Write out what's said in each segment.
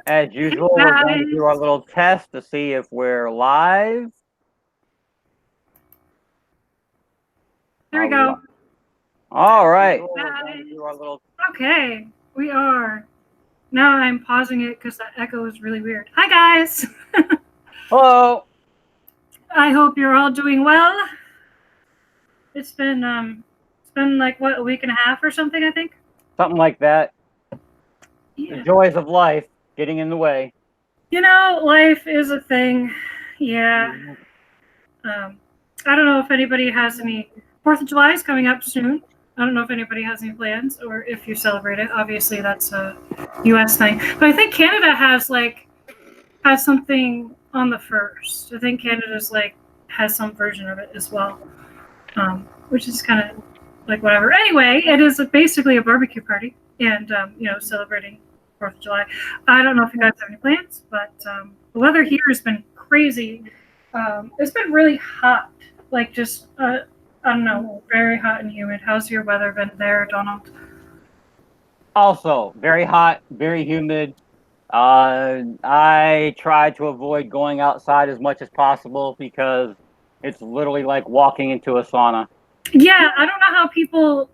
As usual, we're going to do our little test to see if we're live. There we go. All right. Okay, we are. Now I'm pausing it because that echo is really weird. Hi, guys. Hello. I hope you're all doing well. It's been like what, a week and a half or something, I think. Something like that. Yeah. The joys of life getting in the way. You know, life is a thing. Yeah. I don't know if anybody has any. 4th of July is coming up soon. I don't know if anybody has any plans or if you celebrate it. Obviously, that's a U.S. thing. But I think Canada has something on the 1st. I think Canada's has some version of it as well, which is kind of like whatever. Anyway, it is basically a barbecue party and celebrating 4th of July. I don't know if you guys have any plans, but the weather here has been crazy. It's been really hot, I don't know, very hot and humid. How's your weather been there, Donald? Also, very hot, very humid. I try to avoid going outside as much as possible because it's literally like walking into a sauna. Yeah, I don't know how people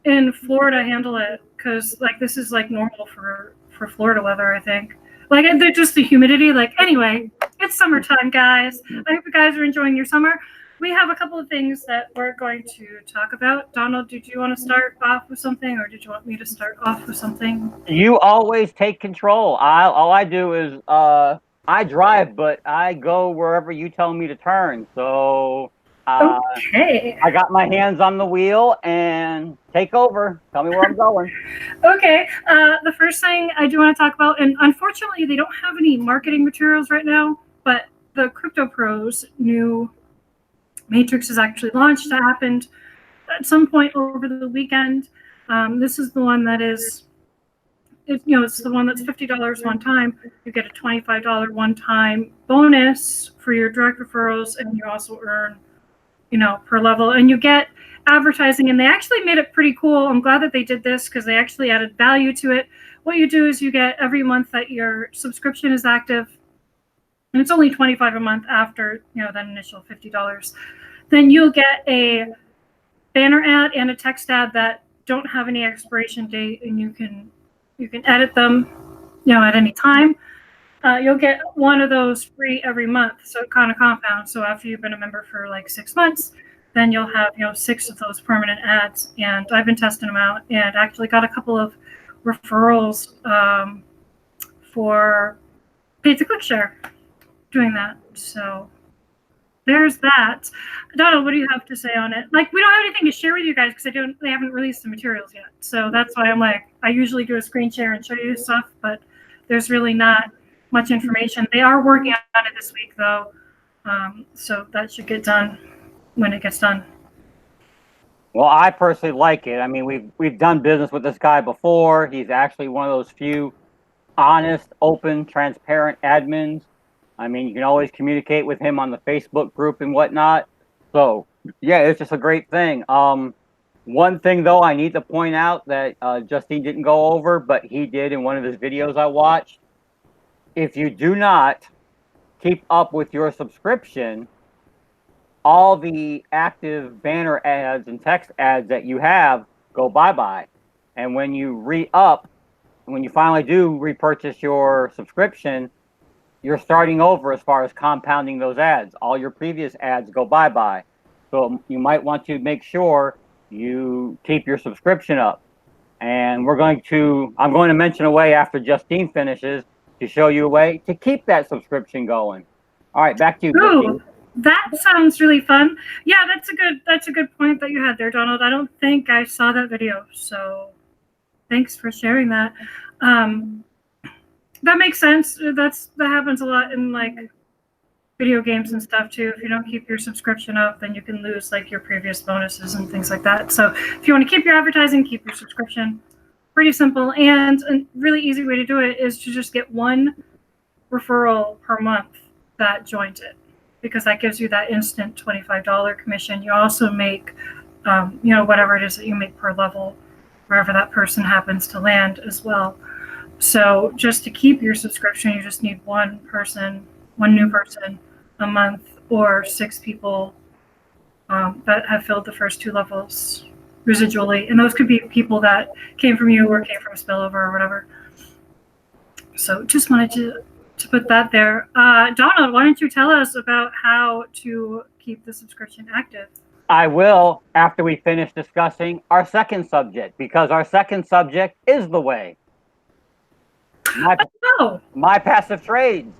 in Florida handle it because this is normal for Florida weather, I think. They're just the humidity. Anyway, it's summertime, guys. I hope you guys are enjoying your summer. We have a couple of things that we're going to talk about. Donald, did you want to start off with something, or did you want me to start off with something? You always take control. All I do is I drive, but I go wherever you tell me to turn. So okay, I got my hands on the wheel and take over. Tell me where I'm going. Okay, the first thing I do want to talk about, and unfortunately they don't have any marketing materials right now, but the Crypto Pros new Matrix is actually launched. That happened at some point over the weekend. This is the one that is, it's the one that's $50 one time. You get a $25 one-time bonus for your direct referrals, and you also earn, per level, and you get advertising. And they actually made it pretty cool. I'm glad that they did this because they actually added value to it. What you do is you get every month that your subscription is active, and it's only $25 a month after that initial $50. Then you'll get a banner ad and a text ad that don't have any expiration date, and you can edit them at any time. You'll get one of those free every month, so it kind of compounds. So after you've been a member for 6 months, then you'll have 6 of those permanent ads. And I've been testing them out and actually got a couple of referrals for paid to click share doing that. So there's that. Donald, what do you have to say on it? We don't have anything to share with you guys because they haven't released the materials yet. So that's why I usually do a screen share and show you stuff, but there's really not much information. They are working on it this week though. So that should get done when it gets done. Well, I personally like it. I mean, we've done business with this guy before. He's actually one of those few honest, open, transparent admins. I mean, you can always communicate with him on the Facebook group and whatnot. So, yeah, it's just a great thing. One thing, though, I need to point out that Justine didn't go over, but he did in one of his videos I watched. If you do not keep up with your subscription, all the active banner ads and text ads that you have go bye-bye. And when you re-up, when you finally do repurchase your subscription, you're starting over as far as compounding those ads. All your previous ads go bye-bye. So you might want to make sure you keep your subscription up. And I'm going to mention a way after Justine finishes to show you a way to keep that subscription going. All right, back to you, Justine. That sounds really fun. Yeah, that's a good point that you had there, Donald. I don't think I saw that video, so thanks for sharing that. That makes sense. That happens a lot in video games and stuff too. If you don't keep your subscription up, then you can lose your previous bonuses and things like that. So if you want to keep your advertising, keep your subscription. Pretty simple, and a really easy way to do it is to just get one referral per month that joins it, because that gives you that instant $25 commission. You also make, whatever it is that you make per level, wherever that person happens to land as well. So just to keep your subscription, you just need one person, one new person a month, or 6 people that have filled the first 2 levels residually. And those could be people that came from you or came from spillover or whatever. So just wanted to put that there. Donald, why don't you tell us about how to keep the subscription active? I will after we finish discussing our second subject, because our second subject is the way. Oh, My passive trades.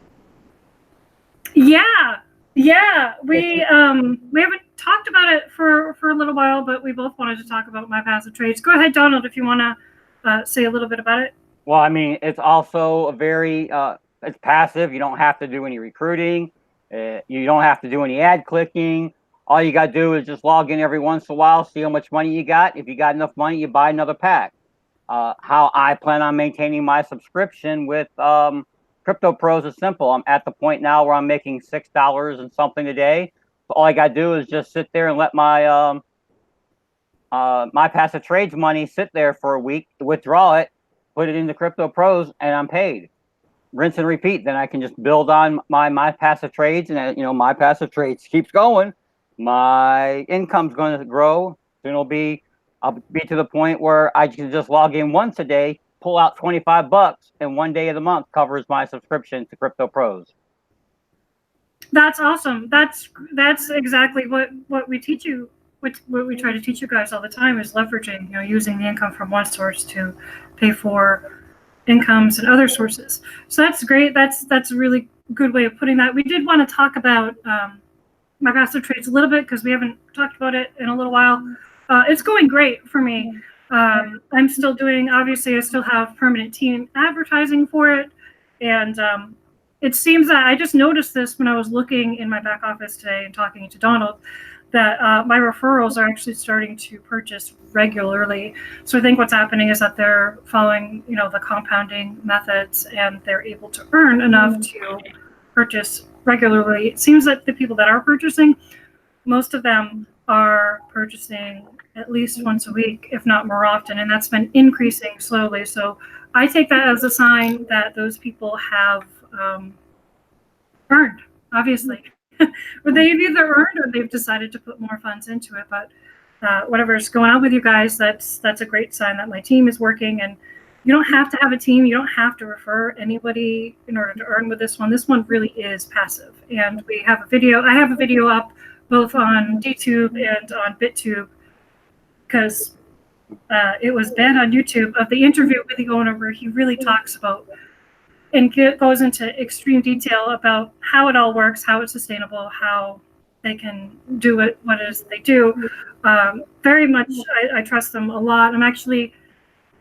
yeah, yeah. We haven't talked about it for a little while, but we both wanted to talk about my passive trades. Go ahead, Donald, if you want to say a little bit about it. Well, I mean, it's also a very it's passive. You don't have to do any recruiting. You don't have to do any ad clicking. All you got to do is just log in every once in a while, see how much money you got. If you got enough money, you buy another pack. How I plan on maintaining my subscription with Crypto Pros is simple. I'm at the point now where I'm making $6 and something a day. So all I got to do is just sit there and let my passive trades money sit there for a week, withdraw it, put it into Crypto Pros, and I'm paid. Rinse and repeat. Then I can just build on my passive trades, and my passive trades keeps going. My income's going to grow. Soon I'll be to the point where I can just log in once a day, pull out $25, and one day of the month covers my subscription to Crypto Pros. That's awesome. That's exactly what we teach you. What we try to teach you guys all the time is leveraging, using the income from one source to pay for incomes and other sources. So that's great. That's a really good way of putting that. We did want to talk about my passive trades a little bit because we haven't talked about it in a little while. It's going great for me. I'm still doing, obviously, I still have permanent team advertising for it. And it seems that I just noticed this when I was looking in my back office today and talking to Donald, that my referrals are actually starting to purchase regularly. So I think what's happening is that they're following, the compounding methods, and they're able to earn enough to purchase regularly. It seems that the people that are purchasing, most of them are purchasing at least once a week, if not more often, and that's been increasing slowly. So I take that as a sign that those people have earned, obviously. Or they've either earned or they've decided to put more funds into it. But whatever's going on with you guys, that's a great sign that my team is working. And you don't have to have a team. You don't have to refer anybody in order to earn with this one. This one really is passive. And we have a video. I have a video up both on DTube and on BitTube because it was banned on YouTube, of the interview with the owner where he really talks about and goes into extreme detail about how it all works, how it's sustainable, how they can do it, what it is they do. Very much, I trust them a lot. I'm actually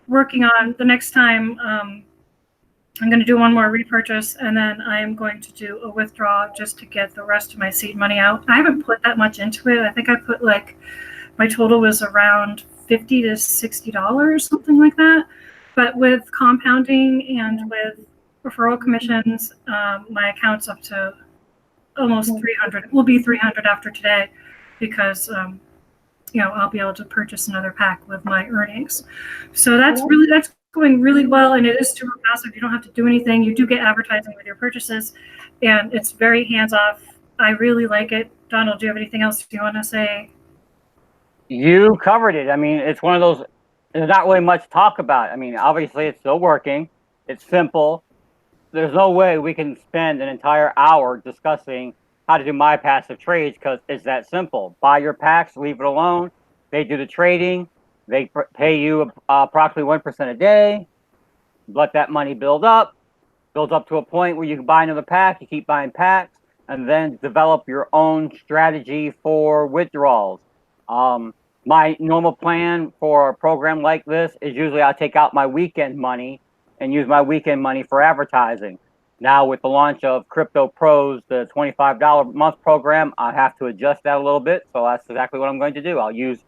working on the next time. I'm going to do one more repurchase, and then I'm going to do a withdraw just to get the rest of my seed money out. I haven't put that much into it. I think I put my total was around $50 to $60, something like that. But with compounding and with referral commissions, my account's up to almost 300. It will be 300 after today because I'll be able to purchase another pack with my earnings. So that's going really well, and it is super passive. You don't have to do anything. You do get advertising with your purchases, and it's very hands-off. I really like it. Donald, do you have anything else you want to say? You covered it. I mean, it's one of those, there's not really much to talk about. I mean, obviously it's still working. It's simple. There's no way we can spend an entire hour discussing how to do my passive trades because it's that simple. Buy your packs, leave it alone. They do the trading. They pay you approximately 1% a day. Let that money builds up to a point where you can buy another pack. You keep buying packs, and then develop your own strategy for withdrawals. My normal plan for a program like this is usually I'll take out my weekend money and use my weekend money for advertising. Now with the launch of Crypto Pros, the $25 a month program, I have to adjust that a little bit. So that's exactly what I'm going to do. I'll use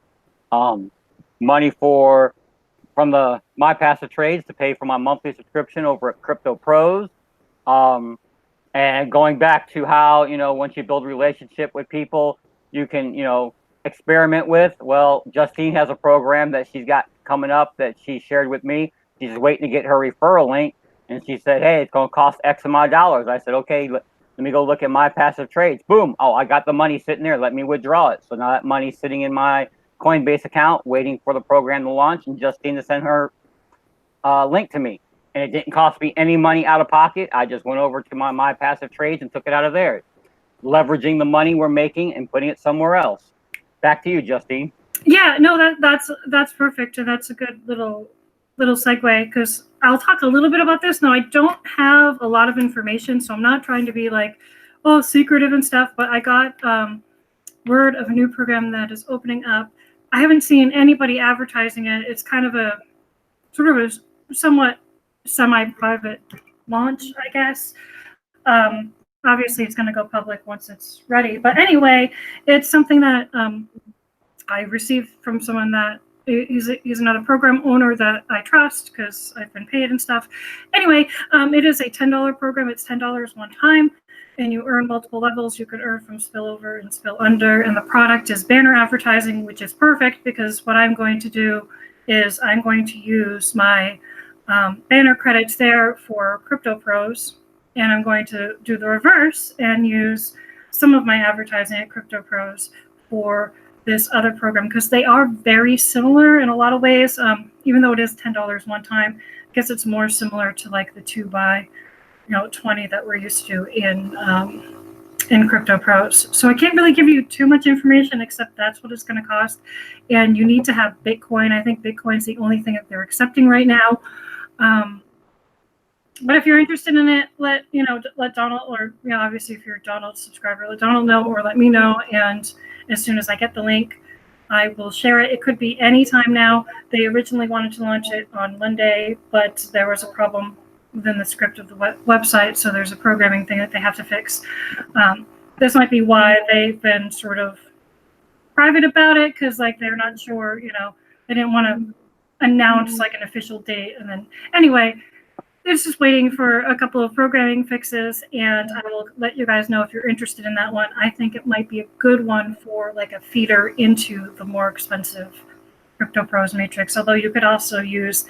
money from my passive trades to pay for my monthly subscription over at Crypto Pros. And going back to how, once you build a relationship with people, you can, experiment with. Well, Justine has a program that she's got coming up that she shared with me. She's just waiting to get her referral link. And she said, hey, it's going to cost X amount of dollars. I said, okay, let me go look at my passive trades. Boom. Oh, I got the money sitting there. Let me withdraw it. So now that money's sitting in my Coinbase account waiting for the program to launch, and Justine to send her link to me. And it didn't cost me any money out of pocket. I just went over to my passive trades and took it out of there, leveraging the money we're making and putting it somewhere else. Back to you, Justine. Yeah, no, that's perfect, and that's a good little segue, because I'll talk a little bit about this. Now, I don't have a lot of information, so I'm not trying to be like, oh, secretive and stuff. But I got word of a new program that is opening up. I haven't seen anybody advertising it. It's kind of a sort of a somewhat semi-private launch, I guess. Obviously, it's going to go public once it's ready. But anyway, it's something that I received from someone that he's another program owner that I trust because I've been paid and stuff. Anyway, it is a $10 program. It's $10 one time, and you earn multiple levels. You could earn from spillover and spill under, and the product is banner advertising, which is perfect because what I'm going to do is I'm going to use my banner credits there for Crypto Pros, and I'm going to do the reverse and use some of my advertising at Crypto Pros for this other program, because they are very similar in a lot of ways. Even though it is $10 one time, I guess it's more similar to like the 2 by 20 that we're used to in Crypto Pros. So I can't really give you too much information except that's what it's going to cost, and you need to have Bitcoin. I think Bitcoin's the only thing that they're accepting right now. But if you're interested in it, let Donald, or obviously if you're a Donald subscriber, let Donald know or let me know. And as soon as I get the link, I will share it. It could be any time now. They originally wanted to launch it on Monday, but there was a problem within the script of the website, so there's a programming thing that they have to fix. This might be why they've been sort of private about it, because like they're not sure, they didn't want to announce like an official date. And then anyway, it's just waiting for a couple of programming fixes, and I will let you guys know if you're interested in that one. I think it might be a good one for like a feeder into the more expensive Crypto Pros matrix, although you could also use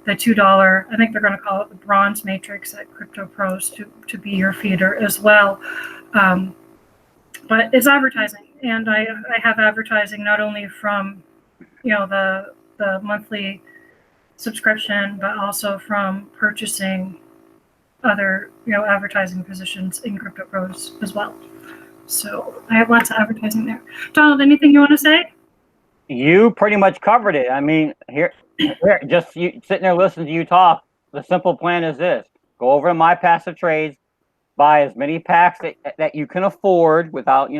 the $2, I think they're going to call it the bronze matrix at Crypto Pros to be your feeder as well. But it's advertising, and I have advertising not only from the monthly subscription, but also from purchasing other advertising positions in Crypto Pros as well. So I have lots of advertising there. Donald, anything you want to say? You pretty much covered it. I mean, here just you sitting there listening to you talk. The simple plan is this: go over to my passive trades, buy as many packs that you can afford without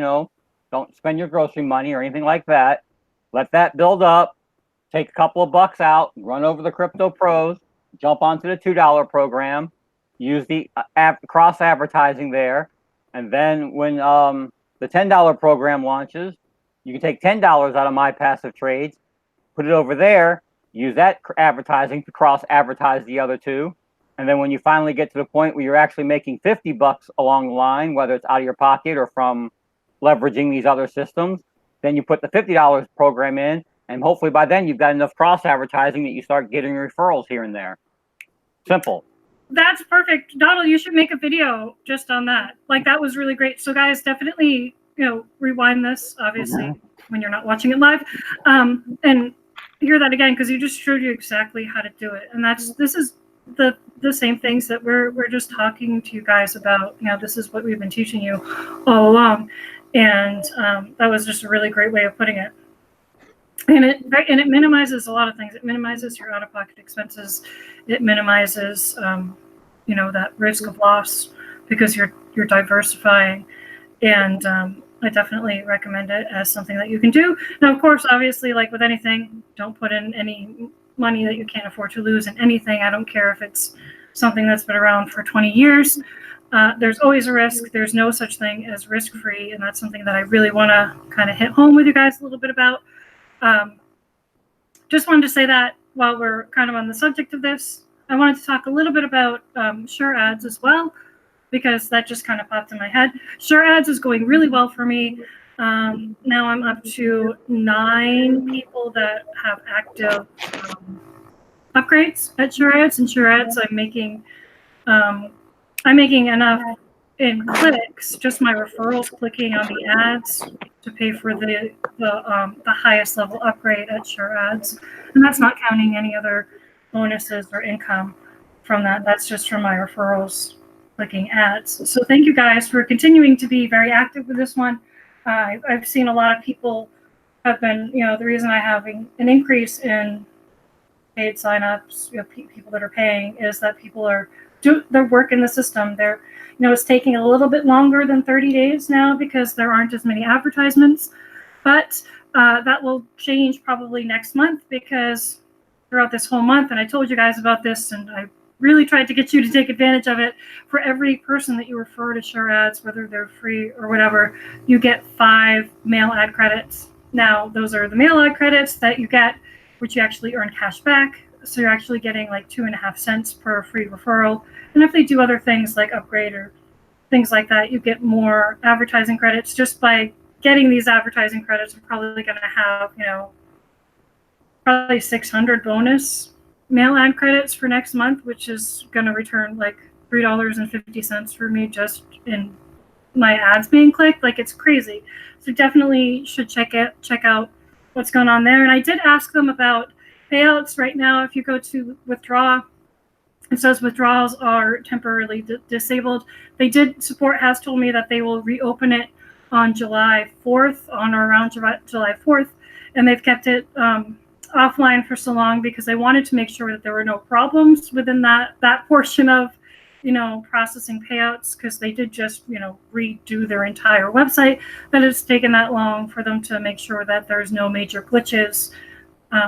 don't spend your grocery money or anything like that. Let that build up. Take a couple of bucks out, run over the Crypto Pros, jump onto the $2 program, use the cross advertising there, and then when the $10 program launches, you can take $10 out of my passive trades, put it over there, use that advertising to cross advertise the other two, and then when you finally get to the point where you're actually making 50 bucks along the line, whether it's out of your pocket or from leveraging these other systems, then you put the $50 program in. And hopefully by then you've got enough cross advertising that you start getting referrals here and there. Simple. That's perfect. Donald, you should make a video just on that. Like, that was really great. So guys, definitely, rewind this, obviously, when you're not watching it live. And hear that again, because you just showed you exactly how to do it. And this is the same things that we're just talking to you guys about. This is what we've been teaching you all along. And that was just a really great way of putting it. And it minimizes a lot of things. It minimizes your out-of-pocket expenses. It minimizes, that risk of loss because you're diversifying. And I definitely recommend it as something that you can do. Now, of course, obviously, like with anything, don't put in any money that you can't afford to lose in anything. I don't care if it's something that's been around for 20 years. There's always a risk. There's no such thing as risk-free, and that's something that I really want to kind of hit home with you guys a little bit about. Just wanted to say that while we're kind of on the subject of this, I wanted to talk a little bit about Sure Ads as well, because that just kind of popped in my head. Sure Ads is going really well for me. Now I'm up to 9 people that have active upgrades at Sure Ads. And Sure Ads, I'm making I'm making enough in clicks, just my referrals clicking on the ads to pay for the highest level upgrade at Sure Ads, and that's not counting any other bonuses or income from that. That's just from my referrals clicking ads. So thank you guys for continuing to be very active with this one. I've seen a lot of people have been, the reason I have an increase in paid signups, people that are paying, is that people are their work in the system. They're, it's taking a little bit longer than 30 days now because there aren't as many advertisements, but that will change probably next month, because throughout this whole month, and I told you guys about this, and I really tried to get you to take advantage of it, for every person that you refer to Sure Ads, whether they're free or whatever, you get 5 mail ad credits. Now, those are the mail ad credits that you get, which you actually earn cash back. So you're actually getting like 2.5 cents per free referral. And if they do other things like upgrade or things like that, you get more advertising credits. Just by getting these advertising credits, I'm probably going to have, probably 600 bonus mail ad credits for next month, which is going to return like $3.50 for me just in my ads being clicked. Like, it's crazy. So definitely should check out what's going on there. And I did ask them about payouts. Right now, if you go to withdraw, it says withdrawals are temporarily disabled. Support has told me that they will reopen it on July 4th, on or around July 4th, and they've kept it offline for so long because they wanted to make sure that there were no problems within that portion of processing payouts, because they did just redo their entire website. That it's taken that long for them to make sure that there's no major glitches,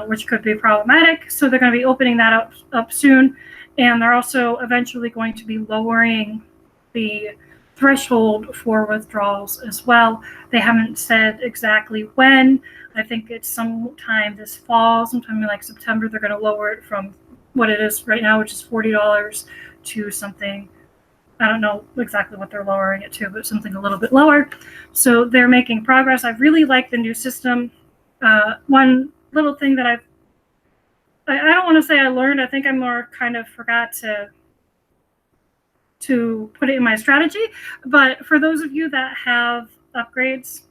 which could be problematic. So they're going to be opening that up soon, and they're also eventually going to be lowering the threshold for withdrawals as well. They haven't said exactly when. I think it's sometime this fall, sometime in like September. They're going to lower it from what it is right now, which is $40, to something, I don't know exactly what they're lowering it to, but something a little bit lower. So they're making progress. I really like the new system. One little thing that I don't want to say I learned, I think I more kind of forgot to put it in my strategy. But for those of you that have upgrades,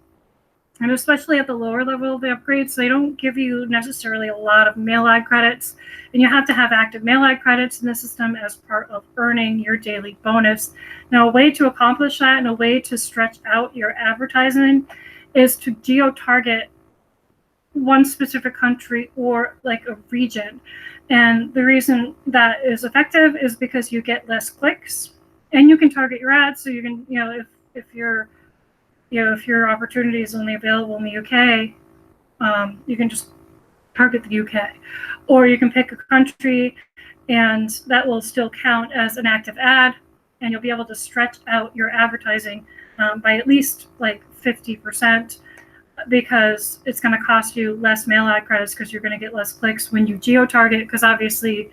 and especially at the lower level of the upgrades, they don't give you necessarily a lot of mail ad credits, and you have to have active mail ad credits in the system as part of earning your daily bonus. Now, a way to accomplish that and a way to stretch out your advertising is to geo-target one specific country or like a region. And the reason that is effective is because you get less clicks, and you can target your ads. So you can, if your opportunity is only available in the UK, you can just target the UK, or you can pick a country, and that will still count as an active ad, and you'll be able to stretch out your advertising by at least like 50%, because it's going to cost you less mail ad credits because you're going to get less clicks when you geo-target. Because obviously,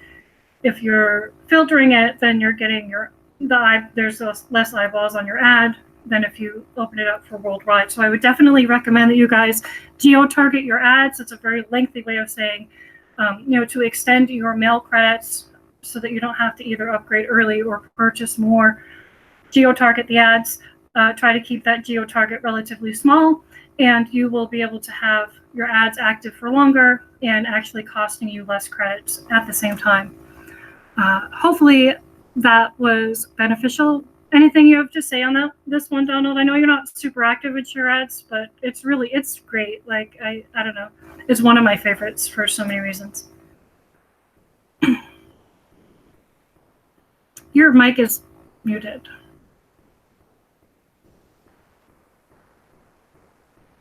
if you're filtering it, then you're getting there's less eyeballs on your ad than if you open it up for worldwide. So I would definitely recommend that you guys geo-target your ads. It's a very lengthy way of saying, to extend your mail credits so that you don't have to either upgrade early or purchase more. Geo-target the ads. Try to keep that geo-target relatively small, and you will be able to have your ads active for longer and actually costing you less credits at the same time. Hopefully that was beneficial. Anything you have to say on this one, Donald? I know you're not super active with your ads, but it's great. Like, I don't know. It's one of my favorites for so many reasons. Your mic is muted.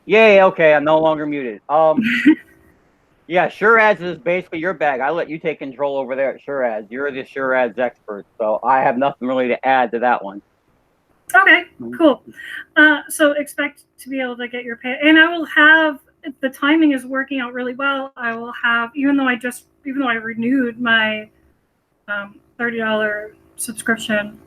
Yay, okay, I'm no longer muted. Yeah, Sure Ads is basically your bag. I let you take control over there at Sure Ads. You're the Sure Ads expert, so I have nothing really to add to that one. Okay, cool. So expect to be able to get your pay, and I will have, the timing is working out really well. I will have, even though I renewed my $30 subscription,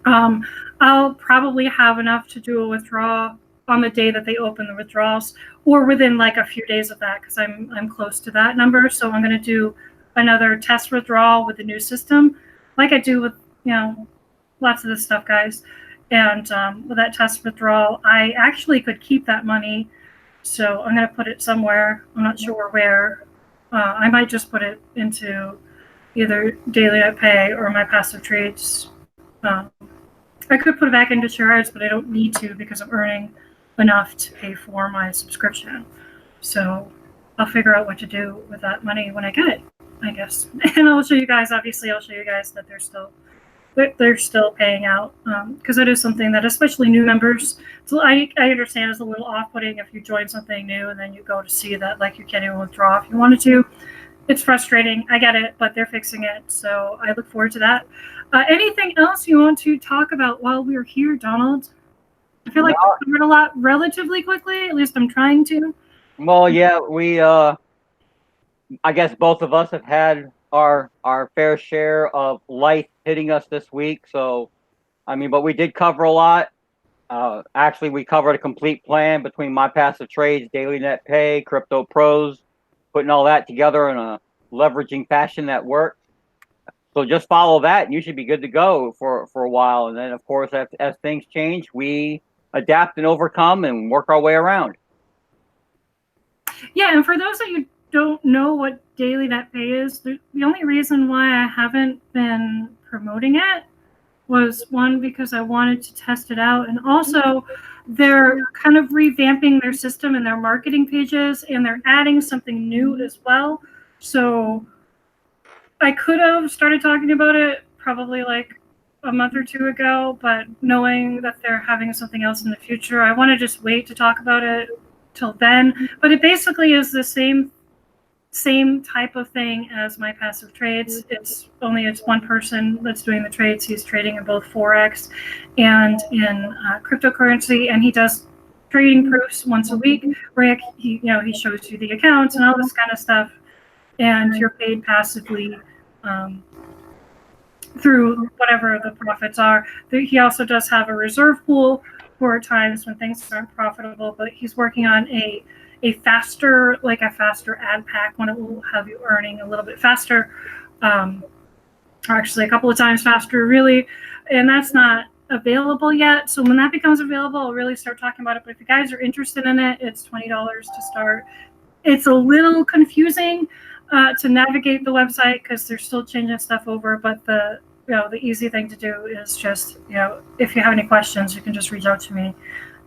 I'll probably have enough to do a withdrawal on the day that they open the withdrawals, or within like a few days of that, because I'm close to that number. So I'm going to do another test withdrawal with the new system, like I do with lots of this stuff, guys. And with that test withdrawal, I actually could keep that money. So I'm going to put it somewhere. I'm not sure where. I might just put it into either daily net pay or my passive trades. I could put it back into Shards, but I don't need to because I'm earning enough to pay for my subscription. So I'll figure out what to do with that money when I get it, I guess. And I'll show you guys. Obviously, I'll show you guys that they're still paying out, because it is something that especially new members, so I understand is a little off-putting if you join something new and then you go to see that like you can't even withdraw if you wanted to. It's frustrating. I get it, but they're fixing it, so I look forward to that. Anything else you want to talk about while we're here, Donald? I feel like we covered a lot relatively quickly. At least I'm trying to. Well, yeah, we I guess both of us have had our fair share of life hitting us this week. So, I mean, but we did cover a lot. Actually, we covered a complete plan between my passive trades, daily net pay, crypto pros, putting all that together in a leveraging fashion that worked. So just follow that, and you should be good to go for a while. And then, of course, as things change, we adapt and overcome and work our way around. Yeah, and for those of you don't know what daily net pay is, the only reason why I haven't been promoting it was one, because I wanted to test it out, and also they're kind of revamping their system and their marketing pages, and they're adding something new as well. So I could have started talking about it probably like a month or two ago, but knowing that they're having something else in the future, I want to just wait to talk about it till then. But it basically is the same type of thing as my passive trades. It's one person that's doing the trades. He's trading in both Forex and in cryptocurrency, and he does trading proofs once a week where he shows you the accounts and all this kind of stuff, and you're paid passively through whatever the profits are. He also does have a reserve pool for times when things aren't profitable, but he's working on a faster ad pack, one that will have you earning a little bit faster, or actually a couple of times faster, really. And that's not available yet. So when that becomes available, I'll really start talking about it. But if you guys are interested in it, it's $20 to start. It's a little confusing to navigate the website because they're still changing stuff over. But the easy thing to do is just, if you have any questions, you can just reach out to me.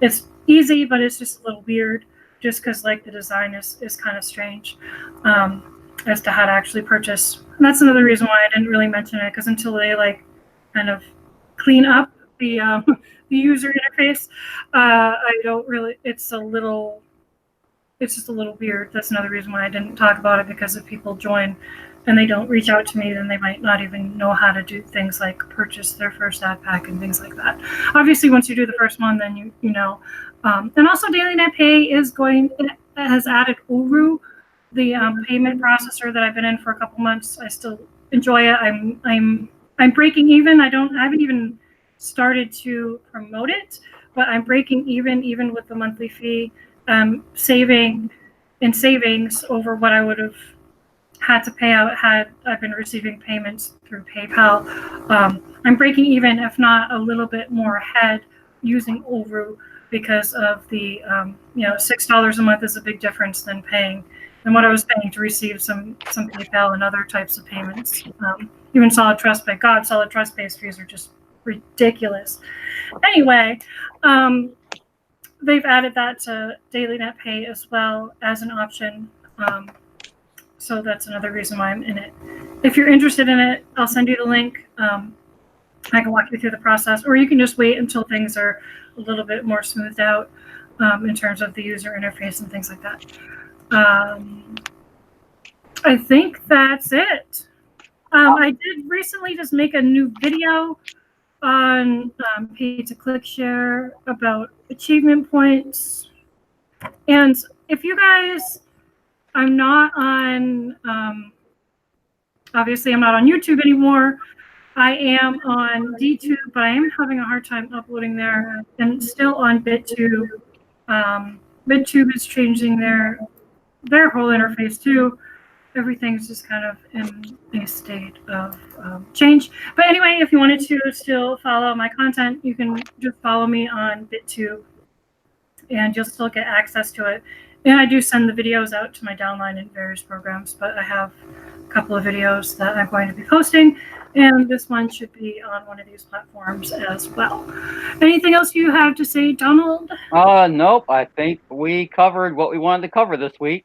It's easy, but it's just a little weird, just because like the design is kind of strange as to how to actually purchase. And that's another reason why I didn't really mention it, because until they like kind of clean up the user interface, I don't really. It's just a little weird. That's another reason why I didn't talk about it, because if people join and they don't reach out to me, then they might not even know how to do things like purchase their first ad pack and things like that. Obviously, once you do the first one, then you know. And also, Daily Net Pay has added Uru, the payment processor that I've been in for a couple months. I still enjoy it. I'm breaking even. I haven't even started to promote it, but I'm breaking even with the monthly fee. Saving in savings over what I would have had to pay out had I been receiving payments through PayPal. I'm breaking even, if not a little bit more ahead, using Uru, because of the $6 a month is a big difference than what I was paying to receive some PayPal and other types of payments. Even Solid Trust Pay. God, Solid Trust Pay's fees are just ridiculous. Anyway, they've added that to Daily Net Pay as well as an option. So that's another reason why I'm in it. If you're interested in it, I'll send you the link. I can walk you through the process, or you can just wait until things are a little bit more smoothed out in terms of the user interface and things like that. I think that's it. I did recently just make a new video on pay to click share about achievement points. And if you guys, I'm not on, obviously I'm not on YouTube anymore. I am on DTube, but I am having a hard time uploading there, and still on BitTube. BitTube is changing their whole interface too. everything's just kind of in a state of change. But anyway, if you wanted to still follow my content, you can just follow me on BitTube, and you'll still get access to it. And I do send the videos out to my downline in various programs, but I have a couple of videos that I'm going to be posting, and this one should be on one of these platforms as well. Anything else you have to say, Donald? Nope. I think we covered what we wanted to cover this week.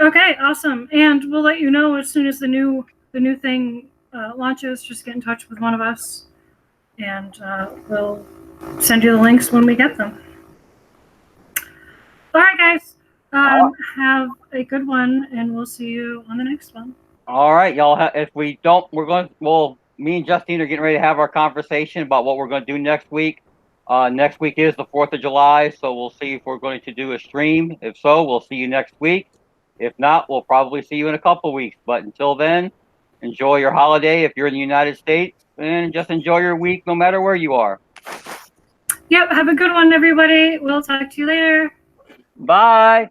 Okay, awesome. And we'll let you know as soon as the new thing launches. Just get in touch with one of us, and we'll send you the links when we get them. All right, guys. Have a good one, and we'll see you on the next one. All right, y'all. If we don't, me and Justine are getting ready to have our conversation about what we're going to do next week. Next week is the 4th of July, so we'll see if we're going to do a stream. If so, we'll see you next week. If not, we'll probably see you in a couple weeks. But until then, enjoy your holiday if you're in the United States, and just enjoy your week no matter where you are. Yep, have a good one, everybody. We'll talk to you later. Bye.